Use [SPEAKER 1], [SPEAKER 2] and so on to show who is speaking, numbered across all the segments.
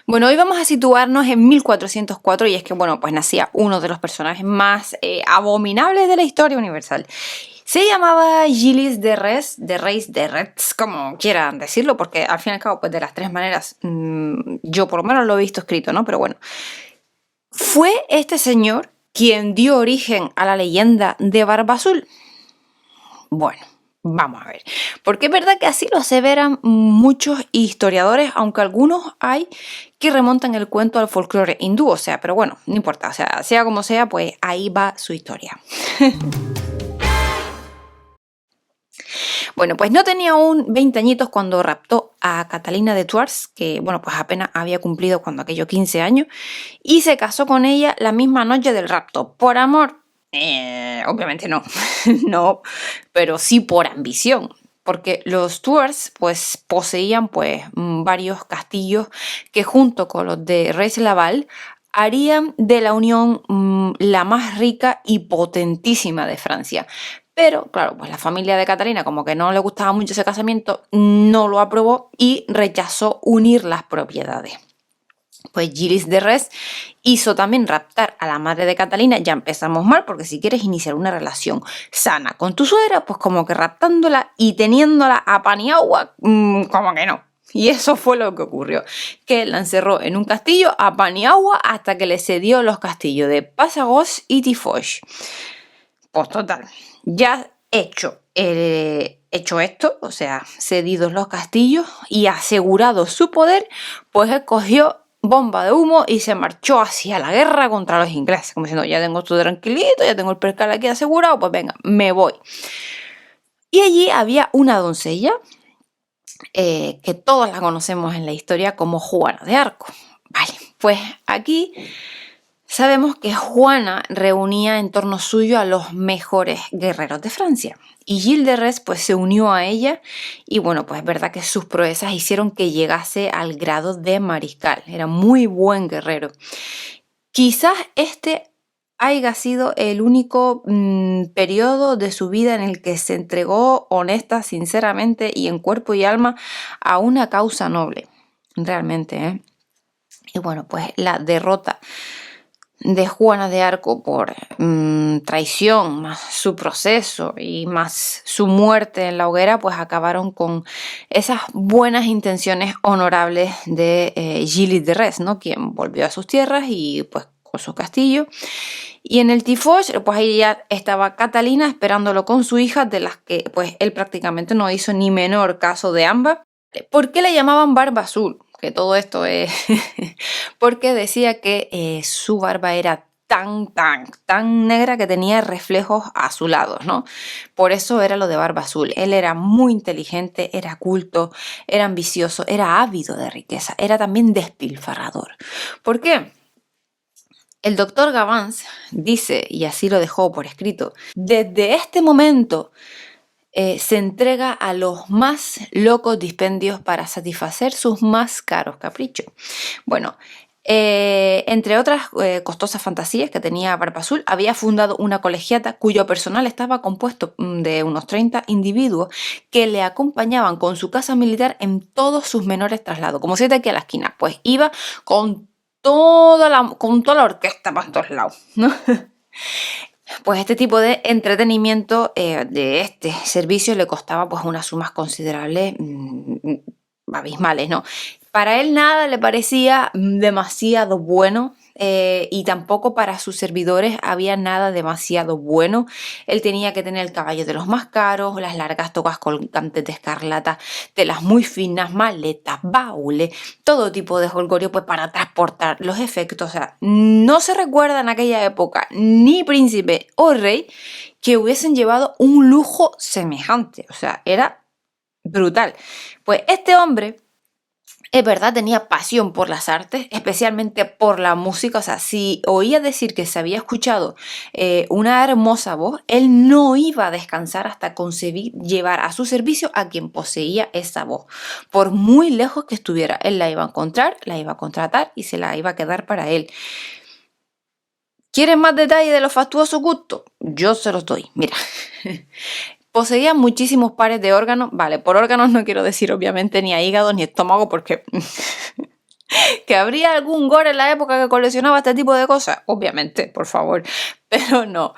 [SPEAKER 1] Bueno, hoy vamos a situarnos en 1404 y es que, bueno, pues nacía uno de los personajes más abominables de la historia universal. Se llamaba Gilles de Reis, de Retz, como quieran decirlo, porque al fin y al cabo, pues de las tres maneras, yo por lo menos lo he visto escrito, ¿no? Pero bueno, fue este señor quien dio origen a la leyenda de Barba Azul. Bueno, vamos a ver, porque es verdad que así lo aseveran muchos historiadores, aunque algunos hay que remontan el cuento al folclore hindú, o sea, pero bueno, no importa, o sea como sea, pues ahí va su historia. Bueno, pues no tenía aún 20 añitos cuando raptó a Catalina de Tours, que bueno, pues apenas había cumplido cuando aquello 15 años, y se casó con ella la misma noche del rapto. ¿Por amor? Obviamente no, no, pero sí por ambición. Porque los Stuarts pues poseían pues varios castillos que junto con los de Reis-Laval harían de la unión la más rica y potentísima de Francia. Pero, claro, pues la familia de Catalina, como que no le gustaba mucho ese casamiento, no lo aprobó y rechazó unir las propiedades. Pues Gilles de Retz hizo también raptar a la madre de Catalina. Ya empezamos mal, porque si quieres iniciar una relación sana con tu suegra, pues como que raptándola y teniéndola a pan y agua, como que no. Y eso fue lo que ocurrió, que la encerró en un castillo a pan y agua hasta que le cedió los castillos de Passagos y Tifoix. Pues total, ya hecho esto, o sea, cedidos los castillos y asegurado su poder, pues él cogió bomba de humo y se marchó hacia la guerra contra los ingleses, como diciendo, ya tengo todo tranquilito, ya tengo el percal aquí asegurado, pues venga, me voy. Y allí había una doncella, que todos la conocemos en la historia como Juana de Arco. Vale, pues aquí sabemos que Juana reunía en torno suyo a los mejores guerreros de Francia. Y Gilles de Retz pues se unió a ella y bueno, pues es verdad que sus proezas hicieron que llegase al grado de mariscal. Era muy buen guerrero. Quizás este haya sido el único periodo de su vida en el que se entregó honesta, sinceramente y en cuerpo y alma a una causa noble. Realmente, ¿eh? Y bueno, pues la derrota de Juana de Arco por traición, más su proceso y más su muerte en la hoguera, pues acabaron con esas buenas intenciones honorables de Gilles de Retz, ¿no? Quien volvió a sus tierras y pues con su castillo. Y en el Tifoix, pues ahí ya estaba Catalina esperándolo con su hija, de las que pues él prácticamente no hizo ni menor caso de ambas. ¿Por qué le llamaban Barba Azul? Que todo esto es porque decía que su barba era tan negra que tenía reflejos azulados, ¿no? Por eso era lo de Barba Azul. Él era muy inteligente, era culto, era ambicioso, era ávido de riqueza, era también despilfarrador. ¿Por qué? El doctor Gavans dice, y así lo dejó por escrito, desde este momento se entrega a los más locos dispendios para satisfacer sus más caros caprichos. Bueno, entre otras costosas fantasías que tenía Barba Azul, había fundado una colegiata cuyo personal estaba compuesto de unos 30 individuos que le acompañaban con su casa militar en todos sus menores traslados. Como si de aquí a la esquina, pues iba con toda la orquesta para todos lados, ¿no? Pues este tipo de entretenimiento de este servicio le costaba pues unas sumas considerables, abismales, ¿no? Para él nada le parecía demasiado bueno y tampoco para sus servidores había nada demasiado bueno. Él tenía que tener el caballo de los más caros, las largas togas colgantes de escarlata, telas muy finas, maletas, baúles, todo tipo de jolgorio pues para transportar los efectos. O sea, no se recuerda en aquella época ni príncipe o rey que hubiesen llevado un lujo semejante. O sea, era brutal. Pues este hombre, es verdad, tenía pasión por las artes, especialmente por la música. O sea, si oía decir que se había escuchado una hermosa voz, él no iba a descansar hasta conseguir llevar a su servicio a quien poseía esa voz. Por muy lejos que estuviera, él la iba a encontrar, la iba a contratar y se la iba a quedar para él. ¿Quieren más detalles de los fastuosos gustos? Yo se los doy, mira. Poseía muchísimos pares de órganos. Vale, por órganos no quiero decir obviamente ni a hígado ni estómago porque ¿Que habría algún gore en la época que coleccionaba este tipo de cosas? Obviamente, por favor, pero no.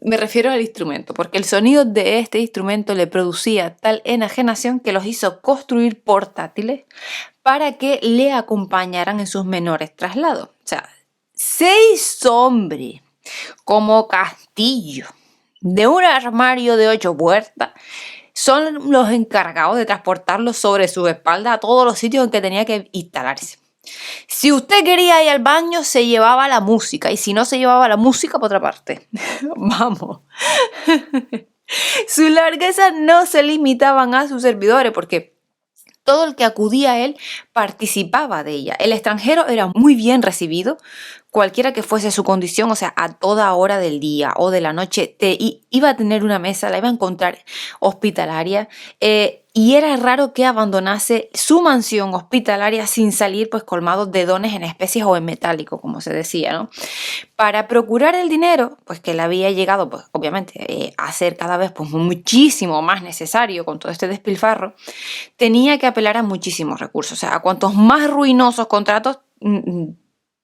[SPEAKER 1] Me refiero al instrumento, porque el sonido de este instrumento le producía tal enajenación que los hizo construir portátiles para que le acompañaran en sus menores traslados. O sea, 6 hombres como castillo de un armario de 8 puertas son los encargados de transportarlo sobre sus espaldas a todos los sitios en que tenía que instalarse. Si usted quería ir al baño, se llevaba la música, y si no, se llevaba la música por otra parte. Vamos. Sus larguezas no se limitaban a sus servidores, porque todo el que acudía a él participaba de ella. El extranjero era muy bien recibido, cualquiera que fuese su condición, o sea, a toda hora del día o de la noche, iba a tener una mesa, la iba a encontrar hospitalaria, y era raro que abandonase su mansión hospitalaria sin salir pues colmado de dones en especies o en metálico, como se decía, ¿no? Para procurar el dinero, pues que le había llegado, pues obviamente, a ser cada vez pues muchísimo más necesario con todo este despilfarro, tenía que apelar a muchísimos recursos. O sea, a cuantos más ruinosos contratos,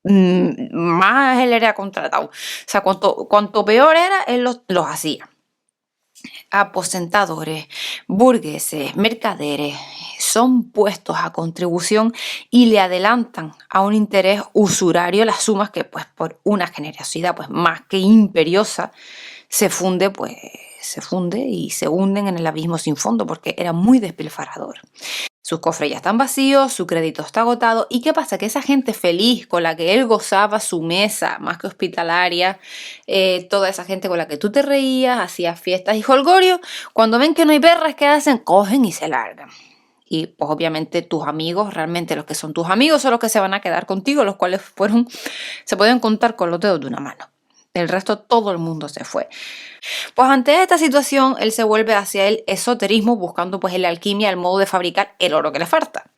[SPEAKER 1] más él era contratado. O sea, cuanto peor era, él los hacía. Aposentadores, burgueses, mercaderes, son puestos a contribución y le adelantan a un interés usurario las sumas que, pues, por una generosidad pues más que imperiosa, se funde y se hunden en el abismo sin fondo, porque era muy despilfarrador. Sus cofres ya están vacíos, su crédito está agotado. ¿Y qué pasa? Que esa gente feliz con la que él gozaba su mesa, más que hospitalaria, toda esa gente con la que tú te reías, hacías fiestas y jolgorio, cuando ven que no hay perras, ¿qué hacen? Cogen y se largan. Y pues obviamente tus amigos, realmente los que son tus amigos son los que se van a quedar contigo, los cuales se pueden contar con los dedos de una mano. El resto, todo el mundo se fue. Pues ante esta situación, él se vuelve hacia el esoterismo, buscando pues en la alquimia el modo de fabricar el oro que le falta.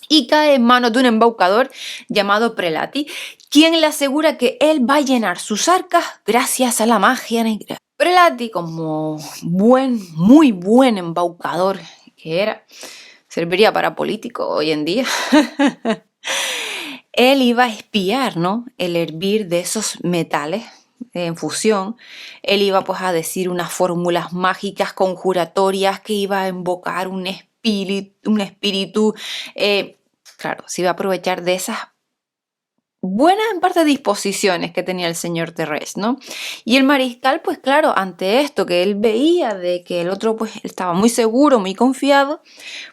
[SPEAKER 1] Y cae en manos de un embaucador llamado Prelati, quien le asegura que él va a llenar sus arcas gracias a la magia negra. Prelati, como muy buen embaucador que era, serviría para político hoy en día. Él iba a espiar, ¿no?, el hervir de esos metales en fusión. Él iba pues a decir unas fórmulas mágicas conjuratorias, que iba a invocar un espíritu. Claro, se iba a aprovechar de esas buenas en parte disposiciones que tenía el señor Terrés, ¿no? Y el mariscal, pues claro, ante esto que él veía de que el otro pues estaba muy seguro, muy confiado,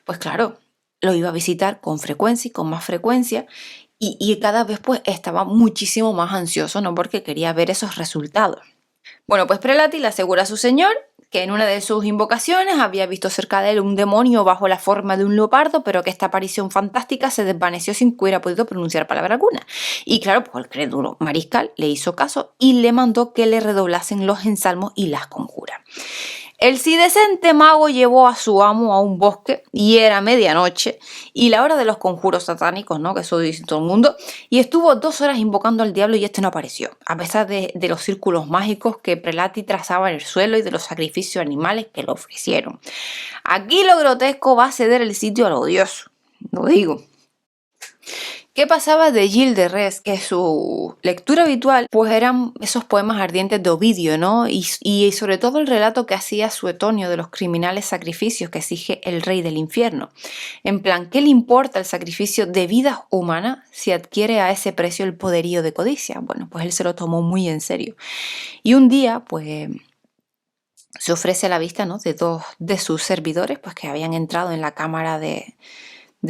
[SPEAKER 1] pues claro, lo iba a visitar con frecuencia y con más frecuencia, y cada vez pues estaba muchísimo más ansioso, ¿no?, porque quería ver esos resultados. Bueno, pues Prelati le asegura a su señor que en una de sus invocaciones había visto cerca de él un demonio bajo la forma de un leopardo, pero que esta aparición fantástica se desvaneció sin que hubiera podido pronunciar palabra alguna. Y claro, pues el crédulo mariscal le hizo caso y le mandó que le redoblasen los ensalmos y las conjuras. El sidecente mago llevó a su amo a un bosque, y era medianoche y la hora de los conjuros satánicos, ¿no?, que eso dice todo el mundo, y estuvo 2 horas invocando al diablo y este no apareció, a pesar de los círculos mágicos que Prelati trazaba en el suelo y de los sacrificios animales que le ofrecieron. Aquí lo grotesco va a ceder el sitio a lo odioso, lo digo. ¿Qué pasaba de Gilles de Retz? Que su lectura habitual pues eran esos poemas ardientes de Ovidio, ¿no? Y sobre todo el relato que hacía Suetonio de los criminales sacrificios que exige el rey del infierno. En plan, ¿qué le importa el sacrificio de vidas humanas si adquiere a ese precio el poderío de codicia? Bueno, pues él se lo tomó muy en serio. Y un día, pues, se ofrece a la vista, ¿no?, de 2 de sus servidores, pues que habían entrado en la cámara de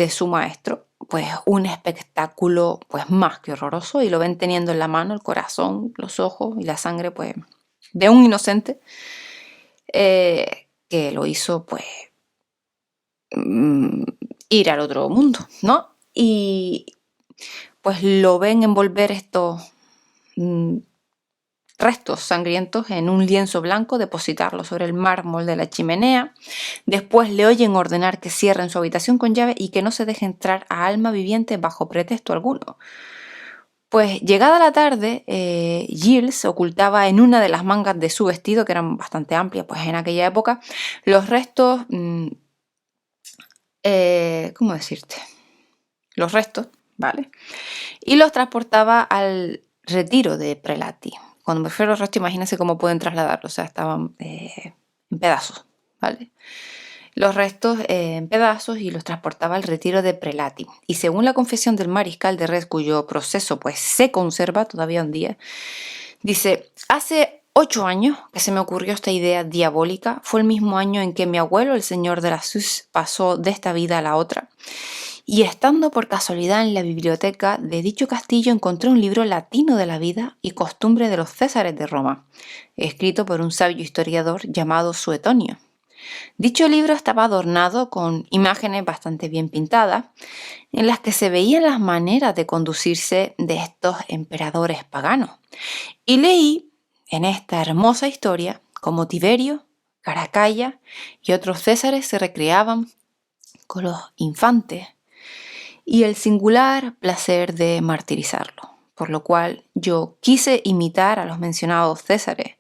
[SPEAKER 1] su maestro, pues un espectáculo pues más que horroroso, y lo ven teniendo en la mano el corazón, los ojos y la sangre pues de un inocente, que lo hizo pues ir al otro mundo, ¿no? Y pues lo ven envolver estos restos sangrientos en un lienzo blanco, depositarlo sobre el mármol de la chimenea. Después le oyen ordenar que cierren su habitación con llave y que no se deje entrar a alma viviente bajo pretexto alguno. Pues llegada la tarde, Gilles ocultaba en una de las mangas de su vestido, que eran bastante amplias pues en aquella época, los restos, ¿cómo decirte? Los restos, ¿vale? Y los transportaba al retiro de Prelati. Cuando me refiero al resto, imagínense cómo pueden trasladarlo, o sea, estaban en pedazos, ¿vale? Los restos en pedazos y los transportaba al retiro de Prelati. Y según la confesión del mariscal de Retz, cuyo proceso pues se conserva todavía un día, dice: hace 8 años que se me ocurrió esta idea diabólica. Fue el mismo año en que mi abuelo, el señor de la Sus, pasó de esta vida a la otra. Y estando por casualidad en la biblioteca de dicho castillo, encontré un libro latino de la vida y costumbre de los Césares de Roma, escrito por un sabio historiador llamado Suetonio. Dicho libro estaba adornado con imágenes bastante bien pintadas, en las que se veían las maneras de conducirse de estos emperadores paganos. Y leí en esta hermosa historia cómo Tiberio, Caracalla y otros césares se recreaban con los infantes y el singular placer de martirizarlo, por lo cual yo quise imitar a los mencionados césares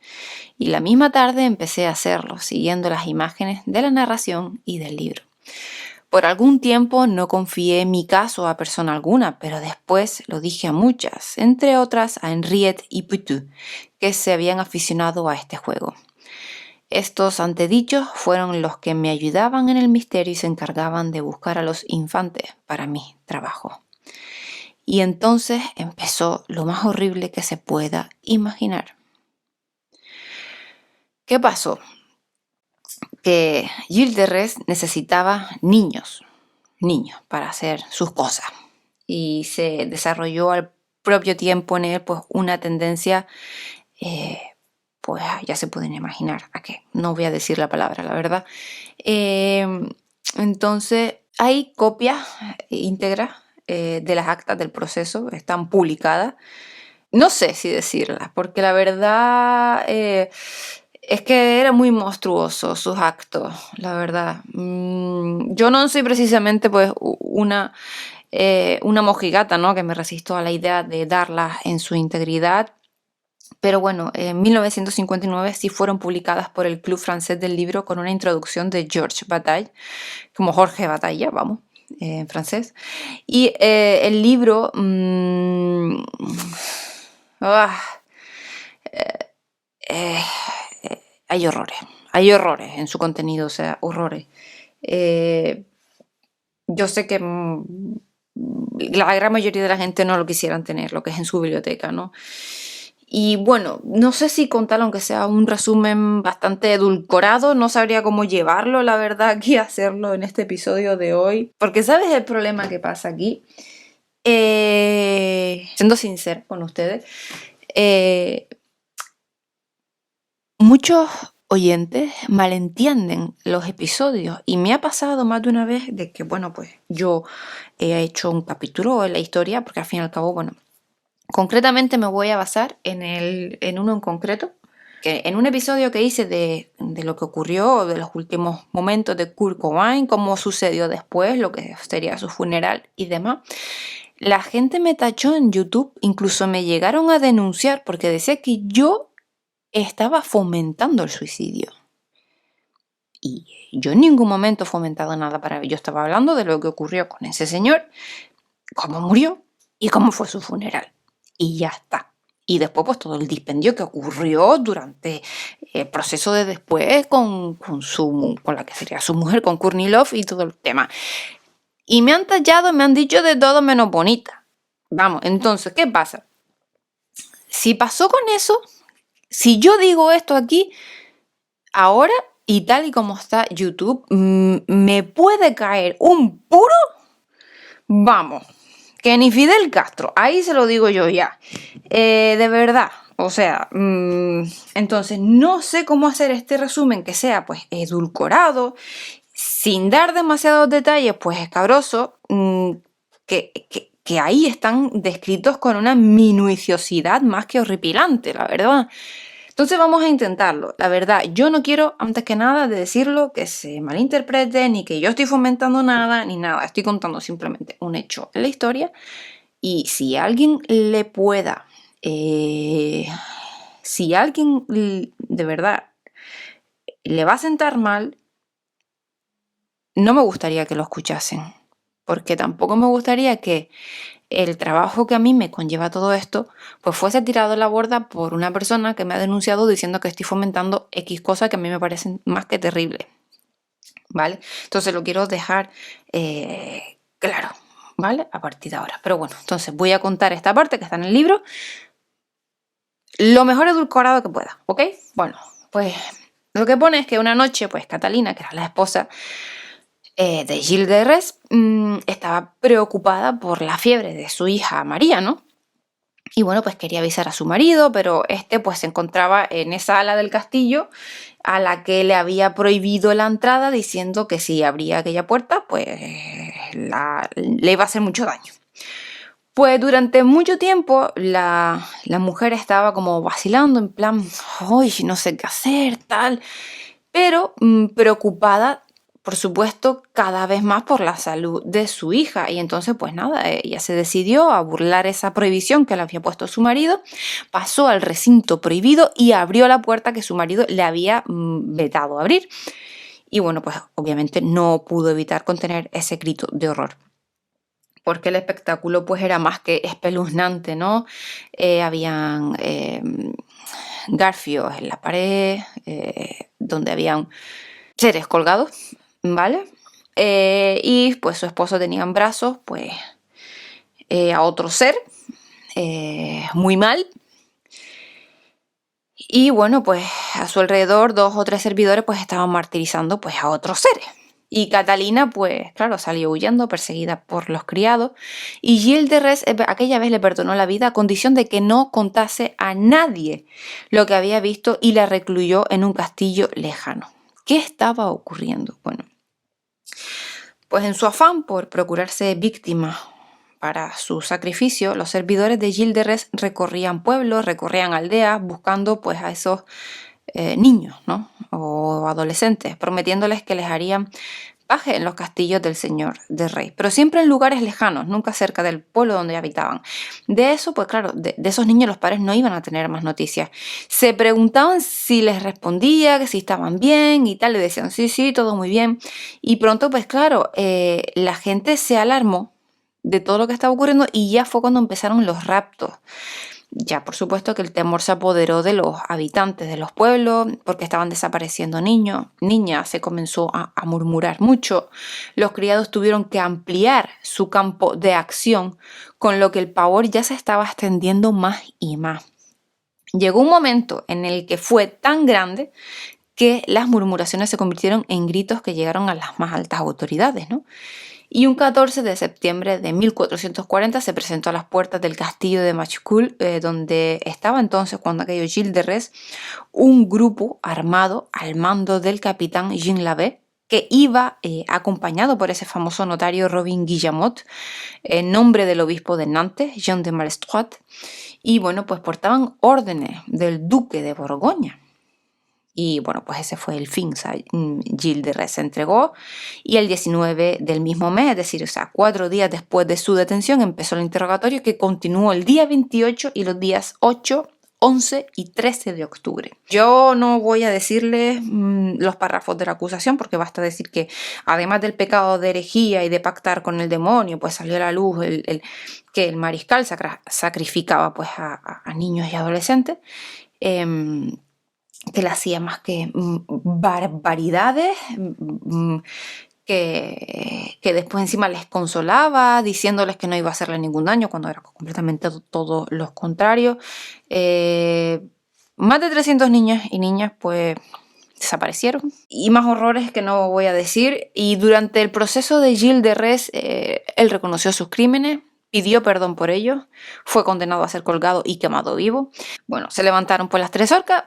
[SPEAKER 1] y la misma tarde empecé a hacerlo, siguiendo las imágenes de la narración y del libro. Por algún tiempo no confié mi caso a persona alguna, pero después lo dije a muchas, entre otras a Henriette y Putu, que se habían aficionado a este juego. Estos antedichos fueron los que me ayudaban en el misterio y se encargaban de buscar a los infantes para mi trabajo. Y entonces empezó lo más horrible que se pueda imaginar. ¿Qué pasó? Que Gilles de Retz necesitaba niños para hacer sus cosas. Y se desarrolló al propio tiempo en él pues una tendencia, pues ya se pueden imaginar a qué. No voy a decir la palabra, la verdad. Entonces hay copias íntegras de las actas del proceso, están publicadas. No sé si decirlas, porque la verdad es que era muy monstruoso sus actos, la verdad. Yo no soy precisamente pues una mojigata, ¿no? Que me resisto a la idea de darlas en su integridad. Pero bueno, en 1959 sí fueron publicadas por el Club Francés del Libro con una introducción de Georges Bataille, como Jorge Batalla, vamos, en francés. Y el libro... hay horrores en su contenido, o sea, horrores. Yo sé que la gran mayoría de la gente no lo quisieran tener, lo que es en su biblioteca, ¿no? Y bueno, no sé si contarlo, aunque sea un resumen bastante edulcorado, no sabría cómo llevarlo, la verdad, aquí a hacerlo en este episodio de hoy. Porque ¿sabes el problema que pasa aquí? Siendo sincera con ustedes, muchos oyentes malentienden los episodios y me ha pasado más de una vez de que, bueno, pues yo he hecho un capítulo en la historia, porque al fin y al cabo, bueno, concretamente me voy a basar en uno en concreto, que en un episodio que hice de lo que ocurrió, de los últimos momentos de Kurt Cobain, cómo sucedió después, lo que sería su funeral y demás. La gente me tachó en YouTube, incluso me llegaron a denunciar porque decía que yo estaba fomentando el suicidio. Y yo en ningún momento he fomentado nada para ello. Yo estaba hablando de lo que ocurrió con ese señor, cómo murió y cómo fue su funeral. Y ya está. Y después pues todo el dispendio que ocurrió durante el proceso de después con la que sería su mujer, con Courtney Love y todo el tema. Y me han tallado, me han dicho de todo menos bonita. Vamos, entonces, ¿qué pasa? Si pasó con eso, si yo digo esto aquí, ahora, y tal y como está YouTube, me puede caer un puro, vamos, que ni Fidel Castro, ahí se lo digo yo ya, de verdad, o sea, entonces no sé cómo hacer este resumen que sea pues edulcorado, sin dar demasiados detalles pues escabrosos, que ahí están descritos con una minuciosidad más que horripilante, la verdad. Entonces vamos a intentarlo. La verdad, yo no quiero, antes que nada, de decirlo, que se malinterprete, ni que yo estoy fomentando nada, ni nada. Estoy contando simplemente un hecho en la historia. Y si a alguien le pueda, si a alguien de verdad le va a sentar mal, no me gustaría que lo escuchasen. porque tampoco me gustaría que el trabajo que a mí me conlleva todo esto, pues fuese tirado a la borda por una persona que me ha denunciado diciendo que estoy fomentando X cosas que a mí me parecen más que terribles, ¿vale? Entonces lo quiero dejar claro, ¿vale? A partir de ahora. Pero bueno, entonces voy a contar esta parte que está en el libro lo mejor edulcorado que pueda, ¿ok? Bueno, pues lo que pone es que una noche, pues Catalina, que era la esposa de Gilles de Rais, estaba preocupada por la fiebre de su hija María, ¿no? Y bueno, pues quería avisar a su marido, pero este pues se encontraba en esa ala del castillo a la que le había prohibido la entrada diciendo que si abría aquella puerta, pues le iba a hacer mucho daño. Pues durante mucho tiempo la mujer estaba como vacilando, en plan, ¡ay, no sé qué hacer, tal! Pero preocupada, por supuesto, cada vez más por la salud de su hija. Y entonces, pues nada, ella se decidió a burlar esa prohibición que le había puesto su marido, pasó al recinto prohibido y abrió la puerta que su marido le había vetado abrir. Y bueno, pues obviamente no pudo evitar contener ese grito de horror, porque el espectáculo pues era más que espeluznante, ¿no? Habían garfios en la pared, donde habían seres colgados, ¿vale? Y pues su esposo tenía en brazos pues a otro ser, muy mal. Y bueno, pues a su alrededor 2 o 3 servidores pues estaban martirizando pues a otros seres. Y Catalina, pues claro, salió huyendo, perseguida por los criados. Y Gilles de Rais aquella vez le perdonó la vida a condición de que no contase a nadie lo que había visto y la recluyó en un castillo lejano. ¿Qué estaba ocurriendo? Bueno, pues en su afán por procurarse víctimas para su sacrificio, los servidores de Gilles de Rais recorrían pueblos, recorrían aldeas, buscando pues a esos niños, ¿no? O adolescentes, prometiéndoles que les harían paje en los castillos del señor de Rey, pero siempre en lugares lejanos, nunca cerca del pueblo donde habitaban. De eso, pues claro, de esos niños los padres no iban a tener más noticias. Se preguntaban si les respondía, que si estaban bien y tal, le decían sí, todo muy bien. Y pronto, pues claro, la gente se alarmó de todo lo que estaba ocurriendo y ya fue cuando empezaron los raptos. Ya, por supuesto que el temor se apoderó de los habitantes de los pueblos porque estaban desapareciendo niños, niñas, se comenzó a murmurar mucho. Los criados tuvieron que ampliar su campo de acción, con lo que el pavor ya se estaba extendiendo más y más. Llegó un momento en el que fue tan grande que las murmuraciones se convirtieron en gritos que llegaron a las más altas autoridades, ¿no? Y un 14 de septiembre de 1440 se presentó a las puertas del castillo de Machecoul, donde estaba entonces, cuando aquello Gilles de Rais, un grupo armado al mando del capitán Jean Labbé, que iba acompañado por ese famoso notario Robin Guillamot, en nombre del obispo de Nantes, Jean de Malestroit, y bueno, pues portaban órdenes del duque de Borgoña. Y bueno, pues ese fue el fin. O sea, Gilles de Rais se entregó y el 19 del mismo mes, es decir, o sea, 4 días después de su detención, empezó el interrogatorio que continuó el día 28 y los días 8, 11 y 13 de octubre. Yo no voy a decirles los párrafos de la acusación porque basta decir que además del pecado de herejía y de pactar con el demonio, pues salió a la luz que el mariscal sacrificaba pues a niños y adolescentes. Que le hacía más que barbaridades, que después encima les consolaba, diciéndoles que no iba a hacerle ningún daño, cuando era completamente todo lo contrario. Más de 300 niños y niñas pues desaparecieron. Y más horrores que no voy a decir. Y durante el proceso de Gilles de Rais, él reconoció sus crímenes, pidió perdón por ellos, fue condenado a ser colgado y quemado vivo. Bueno, se levantaron pues las 3 horcas,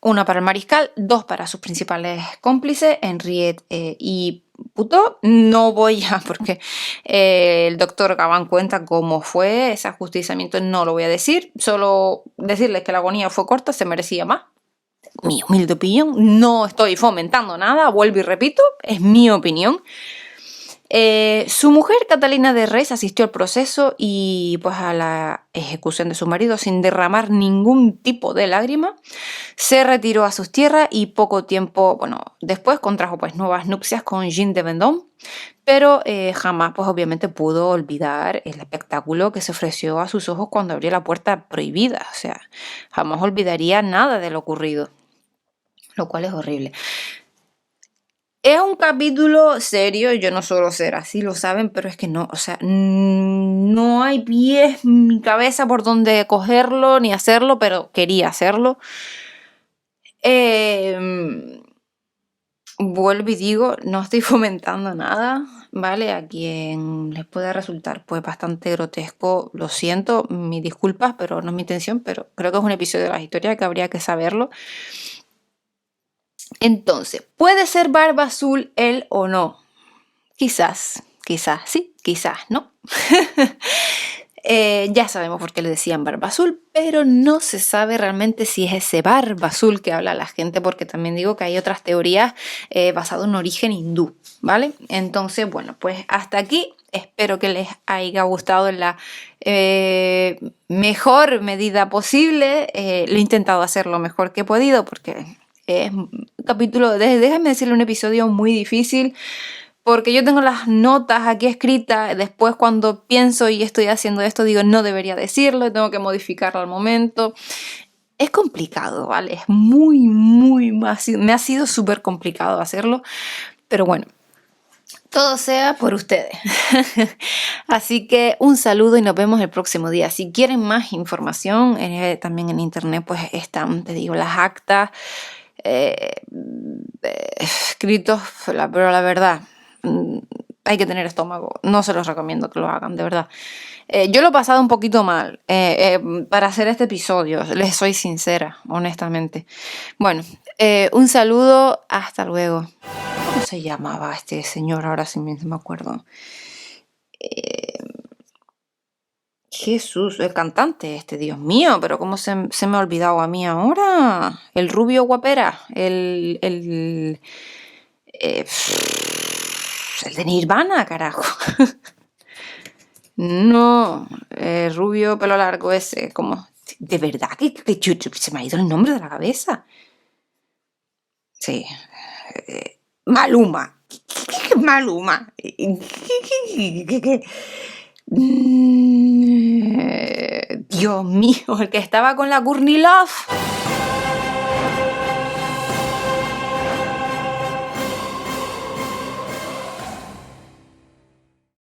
[SPEAKER 1] una para el mariscal, 2 para sus principales cómplices, Henriette y Putot. No voy a, porque el doctor Gabán cuenta cómo fue ese ajusticiamiento, no lo voy a decir, solo decirles que la agonía fue corta, se merecía más. Mi humilde opinión, no estoy fomentando nada, vuelvo y repito, es mi opinión. Su mujer, Catalina de Reyes, asistió al proceso y pues a la ejecución de su marido sin derramar ningún tipo de lágrima. Se retiró a sus tierras y poco tiempo, bueno, después contrajo pues nuevas nupcias con Jean de Vendôme, pero jamás pues obviamente pudo olvidar el espectáculo que se ofreció a sus ojos cuando abrió la puerta prohibida. O sea, jamás olvidaría nada de lo ocurrido, lo cual es horrible. Es un capítulo serio, yo no suelo ser así, lo saben, pero es que no, o sea, no hay pies ni cabeza por donde cogerlo ni hacerlo, pero quería hacerlo. Vuelvo y digo, no estoy fomentando nada, ¿vale? A quien les pueda resultar pues bastante grotesco, lo siento, mis disculpas, pero no es mi intención, pero creo que es un episodio de la historia que habría que saberlo. Entonces, ¿puede ser Barba Azul él o no? Quizás sí, quizás no. Ya sabemos por qué le decían Barba Azul, pero no se sabe realmente si es ese Barba Azul que habla la gente, porque también digo que hay otras teorías basadas en origen hindú, ¿vale? Entonces, bueno, pues hasta aquí. Espero que les haya gustado en la mejor medida posible. Lo he intentado hacer lo mejor que he podido, porque es un capítulo, déjame decirle, un episodio muy difícil. Porque yo tengo las notas aquí escritas, después cuando pienso y estoy haciendo esto digo no debería decirlo, tengo que modificarlo al momento. Es complicado, ¿vale? Es muy, me ha sido súper complicado hacerlo, pero bueno, todo sea por ustedes. Así que un saludo y nos vemos el próximo día. Si quieren más información, también en internet pues están, te digo, las actas escritos, pero la verdad, hay que tener estómago. No se los recomiendo que lo hagan, de verdad. Yo lo he pasado un poquito mal para hacer este episodio, les soy sincera, honestamente. Bueno, un saludo, hasta luego. ¿Cómo se llamaba este señor? Ahora sí me acuerdo. Jesús, el cantante este, Dios mío, pero ¿cómo se me ha olvidado a mí ahora? El rubio guapera, el de Nirvana, carajo. No, rubio, pelo largo ese, como... De verdad que se me ha ido el nombre de la cabeza. Sí. Maluma. Maluma. Dios mío, el que estaba con la Courtney Love.